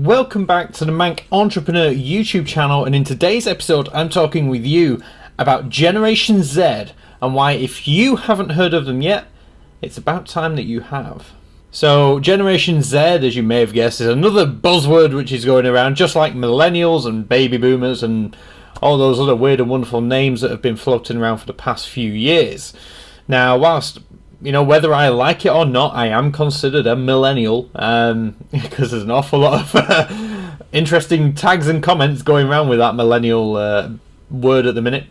Welcome back to the Manc Entrepreneur YouTube channel, and in today's episode I'm talking with you about Generation Z and why, if you haven't heard of them yet, it's about time that you have. So Generation Z, as you may have guessed, is another buzzword which is going around, just like Millennials and Baby Boomers and all those other weird and wonderful names that have been floating around for the past few years. Now, whilst whether I like it or not, I am considered a millennial, because there's an awful lot of interesting tags and comments going around with that millennial word at the minute.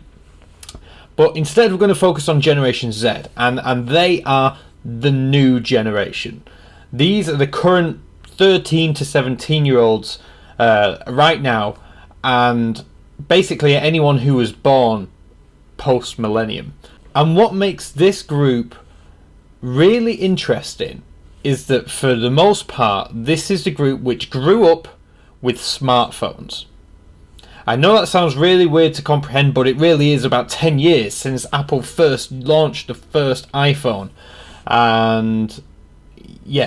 But instead we're going to focus on Generation Z, and they are the new generation. These are the current 13 to 17 year olds right now, and basically anyone who was born post-millennium. And what makes this group really interesting is that, for the most part, this is the group which grew up with smartphones. I know that sounds really weird to comprehend, but it really is about 10 years since Apple first launched the first iPhone, and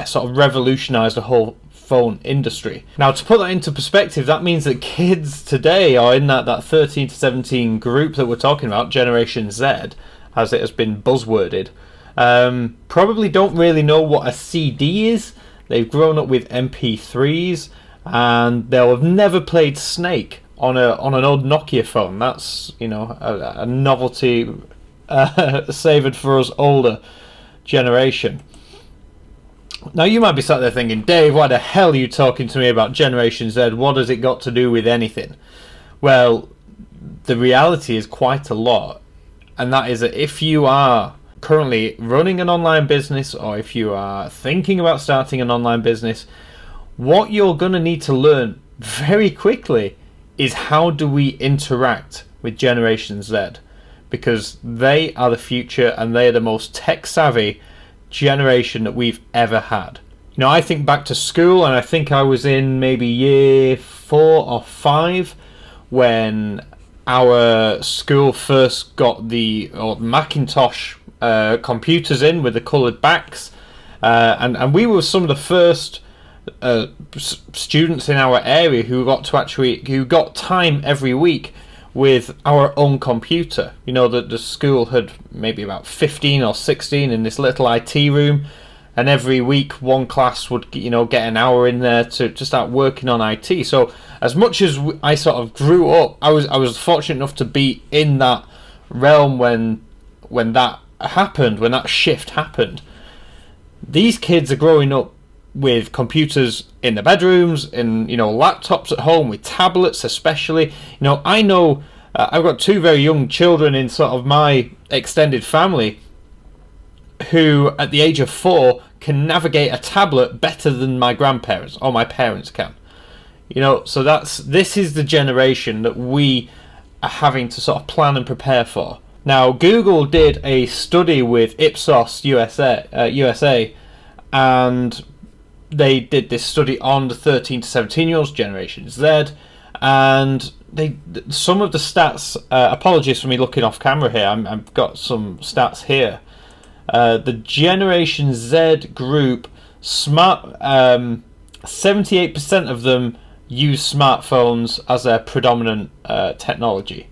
sort of revolutionized the whole phone industry. Now, to put that into perspective, that means that kids today are in that 13 to 17 group that we're talking about, Generation Z, as it has been buzzworded. Probably don't really know what a CD is. They've grown up with MP3s, and they'll have never played Snake on an old Nokia phone. That's a novelty savoured for us older generation. Now, you might be sat there thinking, Dave, why the hell are you talking to me about Generation Z? What has it got to do with anything? Well, the reality is quite a lot, and that is that if you are currently running an online business, or if you are thinking about starting an online business, what you're going to need to learn very quickly is, how do we interact with Generation Z? Because they are the future, and they are the most tech savvy generation that we've ever had. I think back to school, and I think I was in maybe year 4 or 5 when our school first got the old Macintosh computers in with the coloured backs, and we were some of the first students in our area who got time every week with our own computer. The school had maybe about 15 or 16 in this little IT room, and every week one class would get an hour in there to start working on IT. So as much as I sort of grew up, I was fortunate enough to be in that realm when that happened, when that shift happened. These kids are growing up with computers in the bedrooms, in laptops at home, with tablets especially. I know I've got 2 very young children in sort of my extended family who at the age of 4 can navigate a tablet better than my grandparents or my parents can. So this is the generation that we are having to sort of plan and prepare for. Now, Google did a study with Ipsos USA, and they did this study on the 13 to 17 year olds, Generation Z, and some of the stats, apologies for me looking off camera here, I've got some stats here. The Generation Z group, 78% of them use smartphones as their predominant technology.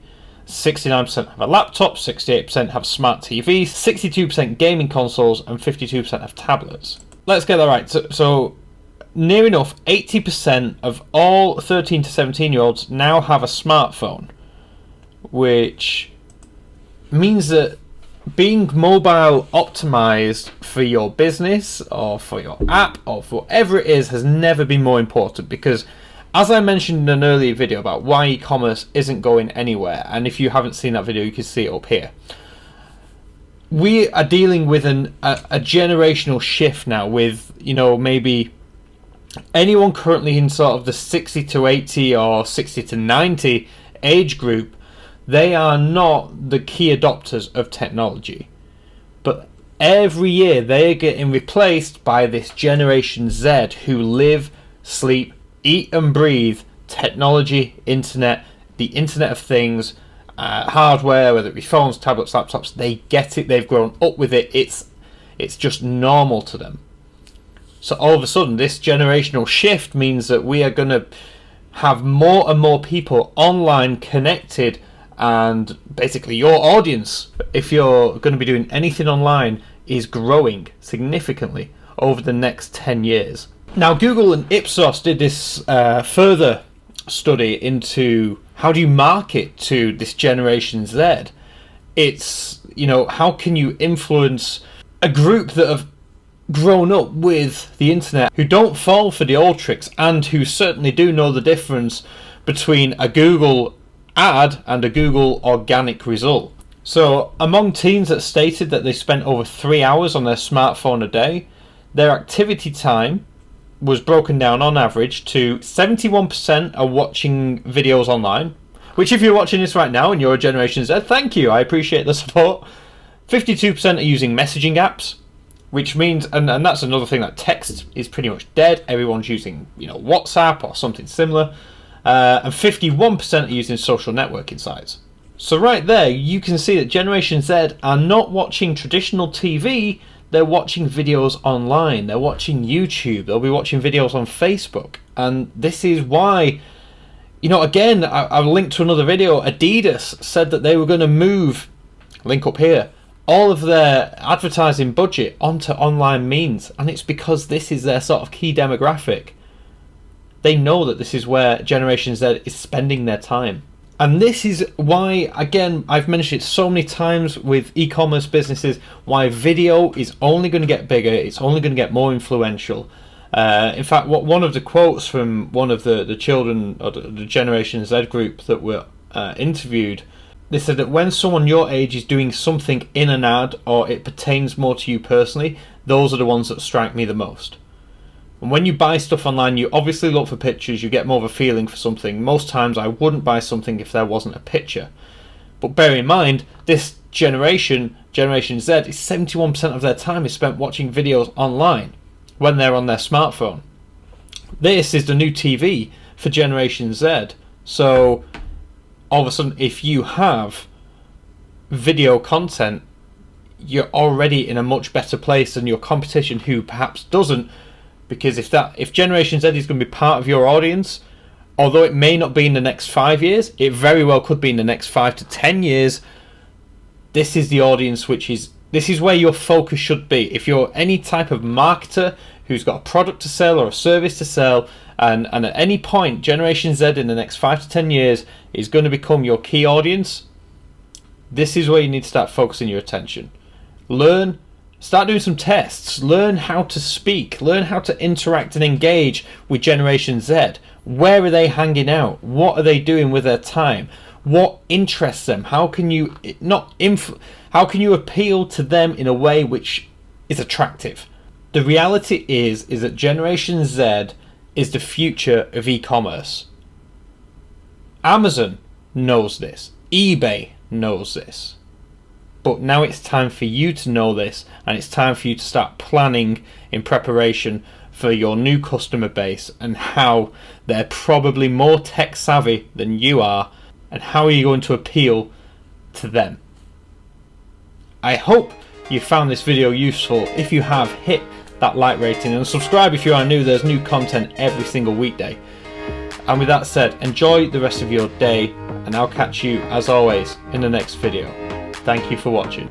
69% have a laptop, 68% have smart TVs, 62% gaming consoles, and 52% have tablets. Let's get that right. So near enough 80% of all 13 to 17 year olds now have a smartphone, which means that being mobile optimized for your business or for your app or for whatever it is has never been more important, because as I mentioned in an earlier video about why e-commerce isn't going anywhere, and if you haven't seen that video, you can see it up here. We are dealing with a generational shift now with, maybe anyone currently in sort of the 60 to 80 or 60 to 90 age group. They are not the key adopters of technology. But every year they are getting replaced by this Generation Z who live, sleep, eat and breathe technology, internet, the Internet of Things, hardware, whether it be phones, tablets, laptops. They get it. They've grown up with it. It's just normal to them. So all of a sudden, this generational shift means that we are going to have more and more people online connected, and basically your audience, if you're going to be doing anything online, is growing significantly over the next 10 years. Now, Google and Ipsos did this further study into how do you market to this Generation Z. It's, how can you influence a group that have grown up with the internet, who don't fall for the old tricks, and who certainly do know the difference between a Google ad and a Google organic result. So among teens that stated that they spent over 3 hours on their smartphone a day, their activity time was broken down on average to 71% are watching videos online, which if you're watching this right now and you're a Generation Z, thank you, I appreciate the support. 52% are using messaging apps, which means, and that's another thing, that text is pretty much dead. Everyone's using WhatsApp or something similar. And 51% are using social networking sites. So right there, you can see that Generation Z are not watching traditional TV, they're watching videos online, they're watching YouTube, they'll be watching videos on Facebook. And this is why, again, I'll link to another video. Adidas said that they were going to move, link up here, all of their advertising budget onto online means, and it's because this is their sort of key demographic. They know that this is where Generation Z is spending their time. And this is why, again, I've mentioned it so many times with e-commerce businesses, why video is only going to get bigger, it's only going to get more influential. In fact, one of the quotes from one of the children or the Generation Z group that were interviewed, they said that when someone your age is doing something in an ad or it pertains more to you personally, those are the ones that strike me the most. And when you buy stuff online, you obviously look for pictures, you get more of a feeling for something. Most times I wouldn't buy something if there wasn't a picture. But bear in mind, this Generation Z, is 71% of their time is spent watching videos online when they're on their smartphone. This is the new TV for Generation Z. So all of a sudden, if you have video content, you're already in a much better place than your competition who perhaps doesn't, because if Generation Z is going to be part of your audience, although it may not be in the next 5 years, it very well could be in the next 5 to 10 years. This is the audience this is where your focus should be. If you're any type of marketer who's got a product to sell or a service to sell, and at any point Generation Z in the next 5 to 10 years is going to become your key audience, this is where you need to start focusing your attention. Start doing some tests, learn how to speak, learn how to interact and engage with Generation Z. Where are they hanging out? What are they doing with their time? What interests them? How can you appeal to them in a way which is attractive? The reality is that Generation Z is the future of e-commerce. Amazon knows this. eBay knows this. But now it's time for you to know this, and it's time for you to start planning in preparation for your new customer base and how they're probably more tech savvy than you are, and how are you going to appeal to them. I hope you found this video useful. If you have, hit that like rating and subscribe if you are new. There's new content every single weekday. And with that said, enjoy the rest of your day, and I'll catch you as always in the next video. Thank you for watching.